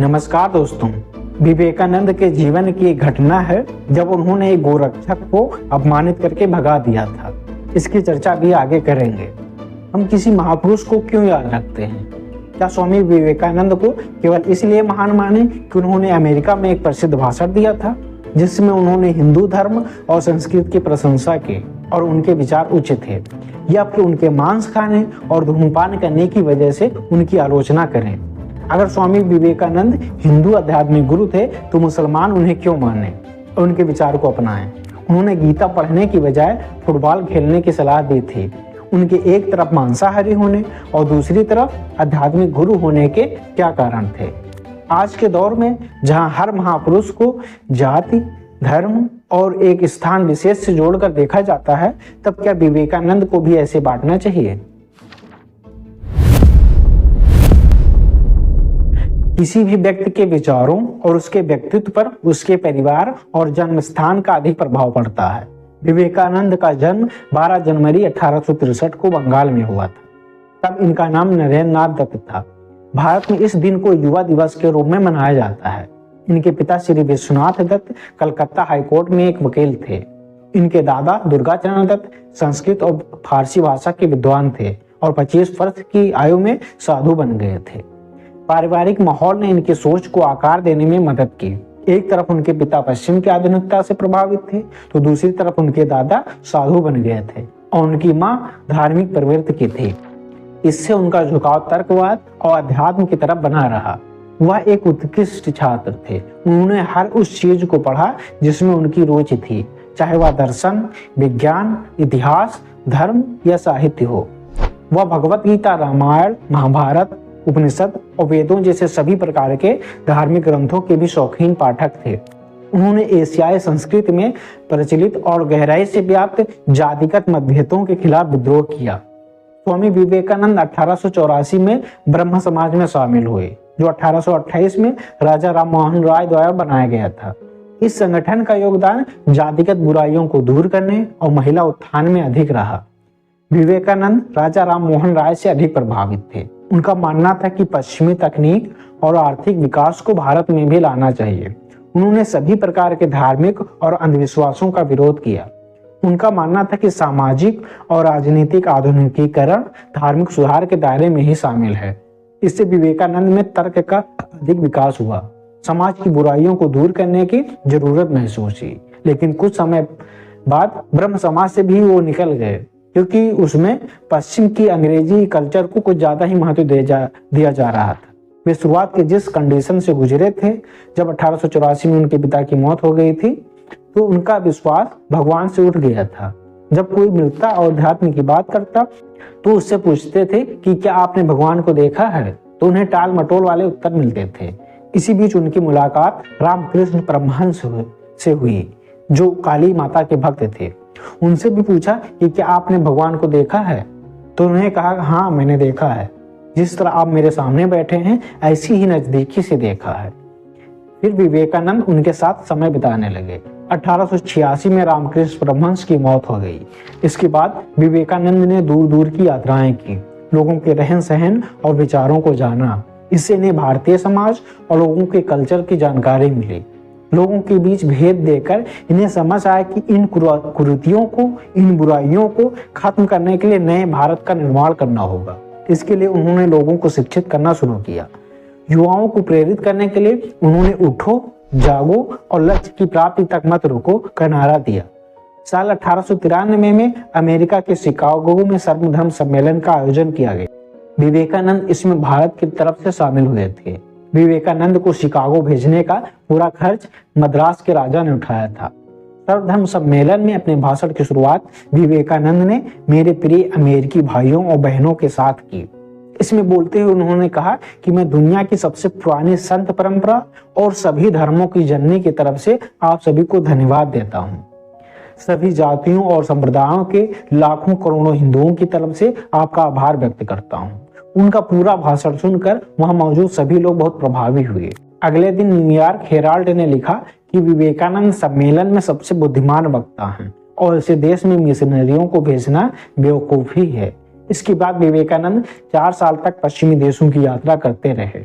नमस्कार दोस्तों। विवेकानंद के जीवन की एक घटना है जब उन्होंने एक गोरक्षक को अपमानित करके भगा दिया था। इसकी चर्चा भी आगे करेंगे। हम किसी महापुरुष को क्यों याद रखते हैं? क्या स्वामी विवेकानंद को केवल इसलिए महान माने कि उन्होंने अमेरिका में एक प्रसिद्ध भाषण दिया था जिसमें उन्होंने हिंदू धर्म और संस्कृति की प्रशंसा की और उनके विचार उच्च थे, या फिर उनके मांस खाने और धूम्रपान करने की वजह से उनकी आलोचना करें? अगर स्वामी विवेकानंद हिंदू आध्यात्मिक गुरु थे तो मुसलमान उन्हें क्यों माने और उनके विचार को अपनाएं? उन्होंने गीता पढ़ने की बजाय फुटबॉल खेलने की सलाह दी थी। उनके एक तरफ मांसाहारी होने और दूसरी तरफ आध्यात्मिक गुरु होने के क्या कारण थे? आज के दौर में जहां हर महापुरुष को जाति, धर्म और एक स्थान विशेष से जोड़कर देखा जाता है, तब क्या विवेकानंद को भी ऐसे बांटना चाहिए? किसी भी व्यक्ति के विचारों और उसके व्यक्तित्व पर उसके परिवार और जन्म स्थान का अधिक प्रभाव पड़ता है। विवेकानंद का जन्म 12 जनवरी 1863 को बंगाल में हुआ था। तब इनका नाम नरेंद्र नाथ दत्त था। भारत में इस दिन को युवा दिवस के रूप में मनाया जाता है। इनके पिता श्री विश्वनाथ दत्त कलकत्ता हाईकोर्ट में एक वकील थे। इनके दादा दुर्गाचरण दत्त संस्कृत और फारसी भाषा के विद्वान थे और 25 वर्ष की आयु में साधु बन गए थे। पारिवारिक माहौल ने इनकी सोच को आकार देने में मदद की। एक तरफ उनके पिता पश्चिम की आधुनिकता से प्रभावित थे तो दूसरी तरफ उनके दादा साधु बन गए थे और उनकी मां धार्मिक प्रवृत्ति की थी। इससे उनका झुकाव तर्कवाद और अध्यात्म की तरफ बना रहा। वह एक उत्कृष्ट छात्र थे। उन्होंने हर उस चीज को पढ़ा जिसमें उनकी रुचि थी, चाहे वह दर्शन, विज्ञान, इतिहास, धर्म या साहित्य हो। वह भगवत गीता, रामायण, महाभारत, उपनिषद और वेदों जैसे सभी प्रकार के धार्मिक ग्रंथों के भी शौकीन पाठक थे। उन्होंने एशियाई संस्कृति में प्रचलित और गहराई से व्याप्त जातिगत मतभेदों के खिलाफ विद्रोह किया। स्वामी विवेकानंद 1884 में ब्रह्म समाज में शामिल हुए, जो 1828 में राजा राम मोहन राय द्वारा बनाया गया था। इस संगठन का योगदान जातिगत बुराइयों को दूर करने और महिला उत्थान में अधिक रहा। विवेकानंद राजा राम मोहन राय से अधिक प्रभावित थे। उनका मानना था कि पश्चिमी तकनीक और आर्थिक विकास को भारत में भी लाना चाहिए। उन्होंने सभी प्रकार के धार्मिक और अंधविश्वासों का विरोध किया। उनका मानना था कि सामाजिक और राजनीतिक आधुनिकीकरण धार्मिक सुधार के दायरे में ही शामिल है। इससे विवेकानंद में तर्क का अधिक विकास हुआ। समाज की बुराइयों को दूर करने की जरूरत महसूस हुई, लेकिन कुछ समय बाद ब्रह्म समाज से भी वो निकल गए क्योंकि उसमें पश्चिम की अंग्रेजी कल्चर को कुछ ज्यादा ही महत्व दिया जा रहा था। वे शुरुआत के जिस कंडीशन से गुजरे थे, जब 1884 में उनके पिता की मौत हो गई थी, तो उनका विश्वास भगवान से उठ गया था। जब कोई मिलता और अध्यात्म की बात करता तो उससे पूछते थे कि क्या आपने भगवान को देखा है, तो उन्हें टाल मटोल वाले उत्तर मिलते थे। इसी बीच उनकी मुलाकात रामकृष्ण परमहंस से हुई, जो काली माता के भक्त थे। उनसे भी पूछा कि क्या आपने भगवान को देखा है, तो उन्होंने कहा हाँ मैंने देखा है। जिस तरह आप मेरे सामने बैठे हैं ऐसी ही नजदीकी से देखा है। फिर विवेकानंद उनके साथ समय बिताने लगे। 1886 में रामकृष्ण परमहंस की मौत हो गई। इसके बाद विवेकानंद ने दूर दूर की यात्राएं की, लोगों के रहन सहन और विचारों को जाना। इससे इन्हें भारतीय समाज और लोगों के कल्चर की जानकारी मिली। लोगों के बीच भेद देकर इन्हें समझ आया कि इन कुरीतियों को, इन बुराइयों को खत्म करने के लिए नए भारत का निर्माण करना होगा। इसके लिए उन्होंने लोगों को शिक्षित करना शुरू किया। युवाओं को प्रेरित करने के लिए उन्होंने उठो, जागो और लक्ष्य की प्राप्ति तक मत रुको का नारा दिया। साल 1893 में अमेरिका के शिकागो में सर्वधर्म सम्मेलन का आयोजन किया गया। विवेकानंद इसमें भारत की तरफ से शामिल हुए थे। विवेकानंद को शिकागो भेजने का पूरा खर्च मद्रास के राजा ने उठाया था। सर्वधर्म सम्मेलन में अपने भाषण की शुरुआत विवेकानंद ने मेरे प्रिय अमेरिकी भाइयों और बहनों के साथ की। इसमें बोलते हुए उन्होंने कहा कि मैं दुनिया की सबसे पुरानी संत परंपरा और सभी धर्मों की जननी की तरफ से आप सभी को धन्यवाद देता हूँ। सभी जातियों और संप्रदायों के लाखों करोड़ों हिंदुओं की तरफ से आपका आभार व्यक्त करता हूँ। उनका पूरा भाषण सुनकर वहां मौजूद सभी लोग बहुत प्रभावित हुए। अगले दिन न्यूयॉर्क हेराल्ड ने लिखा कि विवेकानंद सम्मेलन में सबसे बुद्धिमान वक्ता हैं और इसे देश में मिशनरियों को भेजना बेवकूफी है। इसके बाद विवेकानंद 4 साल तक पश्चिमी देशों की यात्रा करते रहे।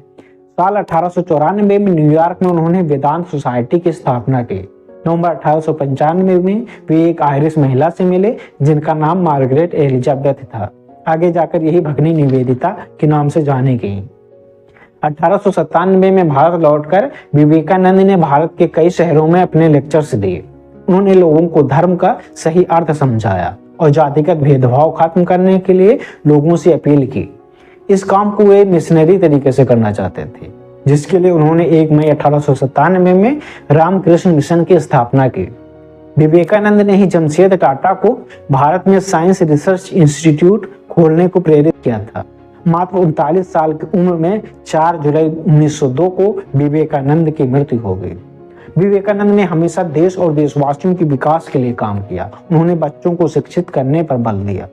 साल 1894 में न्यूयॉर्क में उन्होंने वेदांत सोसाइटी की स्थापना की। नवंबर 1895 में वे एक आयरिश महिला से मिले जिनका नाम मार्गरेट एलिजाबेथ था। आगे जाकर यही भगनी निवेदिता के नाम से जानी गई। 1897 में भारत लौटकर विवेकानंद ने भारत के कई शहरों में अपने लेक्चर्स दिए। उन्होंने लोगों को धर्म का सही अर्थ समझाया और जातिगत भेदभाव खत्म करने के लिए लोगों से अपील की। इस काम को वे मिशनरी तरीके से करना चाहते थे, जिसके लिए उन्होंने 1 मई 1897 में रामकृष्ण मिशन की स्थापना की। विवेकानंद ने ही जमशेद टाटा को भारत में साइंस रिसर्च इंस्टीट्यूट खोलने को प्रेरित किया था। मात्र 39 साल की उम्र में 4 जुलाई 1902 को विवेकानंद की मृत्यु हो गई। विवेकानंद ने हमेशा देश और देशवासियों के विकास के लिए काम किया। उन्होंने बच्चों को शिक्षित करने पर बल दिया।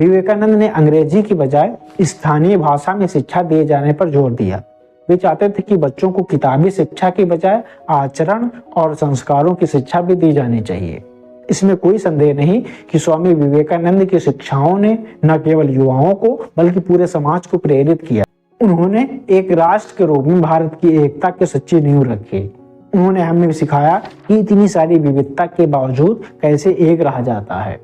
विवेकानंद ने अंग्रेजी की बजाय स्थानीय भाषा में शिक्षा दिए जाने पर जोर दिया। वे चाहते थे कि बच्चों को किताबी शिक्षा की बजाय आचरण और संस्कारों की शिक्षा भी दी जानी चाहिए। इसमें कोई संदेह नहीं कि स्वामी विवेकानंद की शिक्षाओं ने न केवल युवाओं को बल्कि पूरे समाज को प्रेरित किया। उन्होंने एक राष्ट्र के रूप में भारत की एकता की सच्ची नींव रखी। उन्होंने हमें सिखाया कि इतनी सारी विविधता के बावजूद कैसे एक रहा जाता है।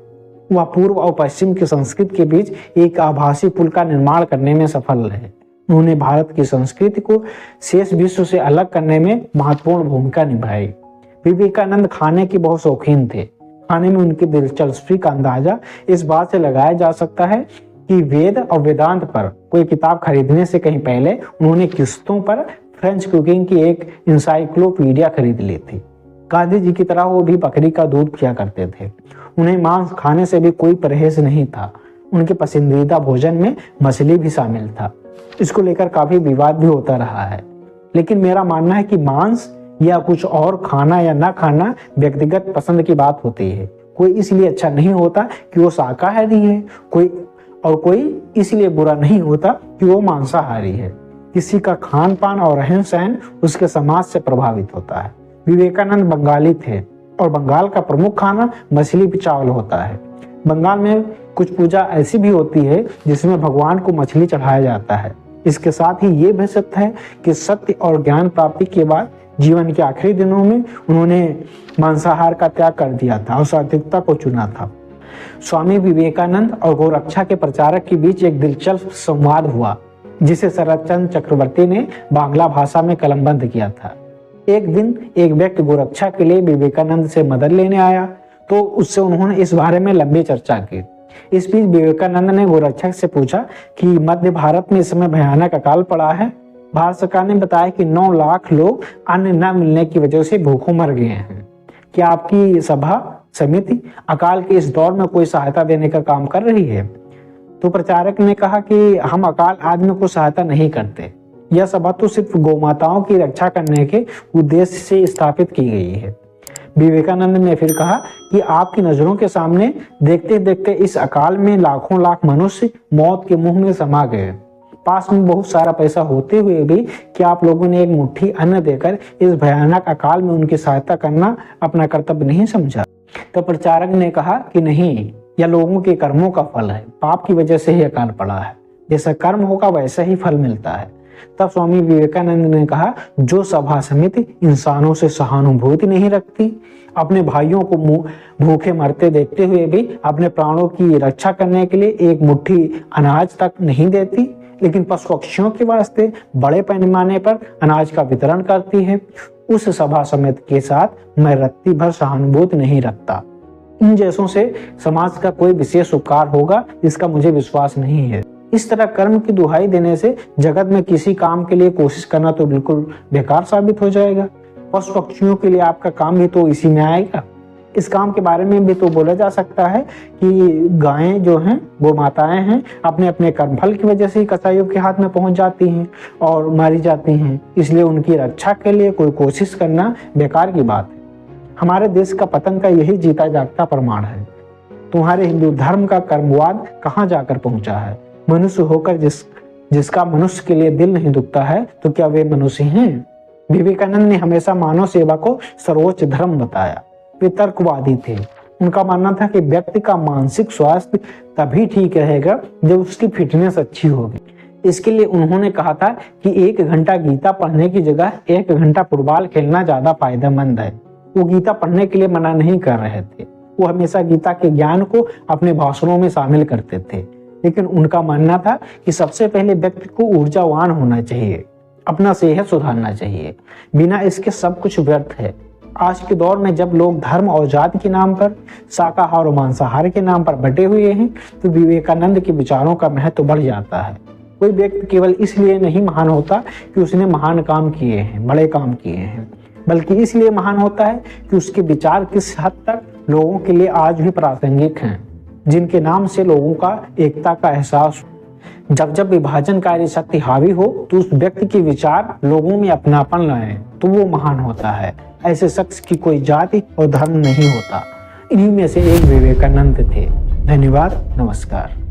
वह पूर्व और पश्चिम की संस्कृति के बीच एक आभासी पुल का निर्माण करने में सफल रहे। उन्होंने भारत की संस्कृति को शेष विश्व से अलग करने में महत्वपूर्ण भूमिका निभाई। विवेकानंद खाने के बहुत शौकीन थे। खाने में उनकी दिलचस्पी का अंदाजा इस बात से लगाया जा सकता है कि वेद और वेदांत पर कोई किताब खरीदने से कहीं पहले उन्होंने किस्तों पर फ्रेंच कुकिंग की एक इंसाइक्लोपीडिया खरीद ली थी। गांधी जी की तरह वो भी बकरी का दूध पिया करते थे। उन्हें मांस खाने से भी कोई परहेज नहीं था। उनके पसंदीदा भोजन में मछली भी शामिल था। इसको लेकर काफी विवाद भी होता रहा है, लेकिन मेरा मानना है कि मांस या कुछ और खाना या ना खाना व्यक्तिगत पसंद की बात होती है। कोई इसलिए अच्छा नहीं होता कि वो शाकाहारी है, कोई इसलिए बुरा नहीं होता कि वो मांसाहारी है। किसी का खान पान और रहन सहन उसके समाज से प्रभावित होता है। विवेकानंद बंगाली थे और बंगाल का प्रमुख खाना मछली चावल होता है। बंगाल में कुछ पूजा ऐसी भी होती है जिसमें भगवान को मछली चढ़ाया जाता है। इसके साथ ही ये भी सत्य है कि सत्य और ज्ञान प्राप्ति के बाद जीवन के आखिरी दिनों में उन्होंने मांसाहार का त्याग कर दिया था और सात्विकता को चुना था। स्वामी विवेकानंद और गोरक्षा के प्रचारक के बीच एक दिलचस्प संवाद हुआ, जिसे शरद चंद्र चक्रवर्ती ने बांग्ला भाषा में कलमबंद किया था। एक दिन एक व्यक्ति गोरक्षा के लिए विवेकानंद से मदद लेने आया तो उससे उन्होंने इस बारे में लंबी चर्चा की। इस बीच विवेकानंद ने गोरक्षा से पूछा कि मध्य भारत में इस समय भयानक अकाल पड़ा है। भारत सरकार ने बताया कि 9 लाख लोग अन्न न मिलने की वजह से भूखों मर गए हैं। क्या आपकी सभा समिति अकाल के इस दौर में कोई सहायता देने का काम कर रही है? तो प्रचारक ने कहा कि हम अकाल आदमी को सहायता नहीं करते। यह सभा तो सिर्फ गौमाताओं की रक्षा करने के उद्देश्य से स्थापित की गई है। विवेकानंद ने फिर कहा कि आपकी नजरों के सामने देखते देखते इस अकाल में लाखों लाख मनुष्य मौत के मुंह में समा गए। पास में बहुत सारा पैसा होते हुए भी क्या आप लोगों ने एक मुट्ठी अन्न देकर इस भयानक अकाल में उनकी सहायता करना अपना कर्तव्य नहीं समझा? तो प्रचारक ने कहा कि नहीं, यह लोगों के कर्मों का फल है। पाप की वजह से ही अकाल पड़ा है। जैसा कर्म होगा वैसा ही फल मिलता है। तब स्वामी विवेकानंद ने कहा, जो सभा समिति इंसानों से सहानुभूति नहीं रखती, अपने भाइयों को भूखे मरते देखते हुए भी अपने प्राणों की रक्षा करने के लिए एक मुट्ठी अनाज तक नहीं देती, लेकिन पशु पक्षियों के वास्ते बड़े पैमाने पर अनाज का वितरण करती है, उस सभा समिति के साथ मैं रत्ती भर सहानुभूति नहीं रखता। इन जैसों से समाज का कोई विशेष उपकार होगा इसका मुझे विश्वास नहीं है। इस तरह कर्म की दुहाई देने से जगत में किसी काम के लिए कोशिश करना तो बिल्कुल बेकार साबित हो जाएगा। पशु पक्षियों के लिए आपका काम भी तो इसी में आएगा। इस काम के बारे में भी तो बोला जा सकता है कि गायें जो हैं, वो माताएं हैं, अपने अपने कर्मफल की वजह से ही कसाईयों के हाथ में पहुंच जाती हैं और मारी जाती हैं। इसलिए उनकी रक्षा के लिए कोई कोशिश करना बेकार की बात है। हमारे देश का पतन का यही जीता जागता प्रमाण है। तुम्हारे हिंदू धर्म का कर्मवाद कहाँ जाकर पहुंचा है? मनुष्य होकर जिसका मनुष्य के लिए दिल नहीं दुखता है तो क्या वे मनुष्य हैं? विवेकानंद ने हमेशा मानव सेवा को सर्वोच्च धर्म बताया। वे तर्कवादी थे। उनका मानना था कि व्यक्ति का मानसिक स्वास्थ्य तभी ठीक रहेगा जब उसकी फिटनेस अच्छी होगी। इसके लिए उन्होंने कहा था कि 1 घंटा गीता पढ़ने की जगह 1 घंटा फुटबॉल खेलना ज्यादा फायदेमंद है। वो गीता पढ़ने के लिए मना नहीं कर रहे थे, वो हमेशा गीता के ज्ञान को अपने भाषणों में शामिल करते थे। लेकिन उनका मानना था कि सबसे पहले व्यक्ति को ऊर्जावान होना चाहिए, अपना सेहत सुधारना चाहिए, बिना इसके सब कुछ व्यर्थ है। आज के दौर में जब लोग धर्म और जाति के नाम पर, शाकाहार और मांसाहार के नाम पर बटे हुए हैं, तो विवेकानंद के विचारों का महत्व बढ़ जाता है। कोई व्यक्ति केवल इसलिए नहीं महान होता कि उसने महान काम किए हैं, बड़े काम किए हैं, बल्कि इसलिए महान होता है कि उसके विचार किस हद तक लोगों के लिए आज भी प्रासंगिक हैं, जिनके नाम से लोगों का एकता का एहसास। जब जब विभाजनकारी शक्ति हावी हो तो उस व्यक्ति के विचार लोगों में अपनापन लाए तो वो महान होता है। ऐसे शख्स की कोई जाति और धर्म नहीं होता। इन्हीं में से एक विवेकानंद थे। धन्यवाद, नमस्कार।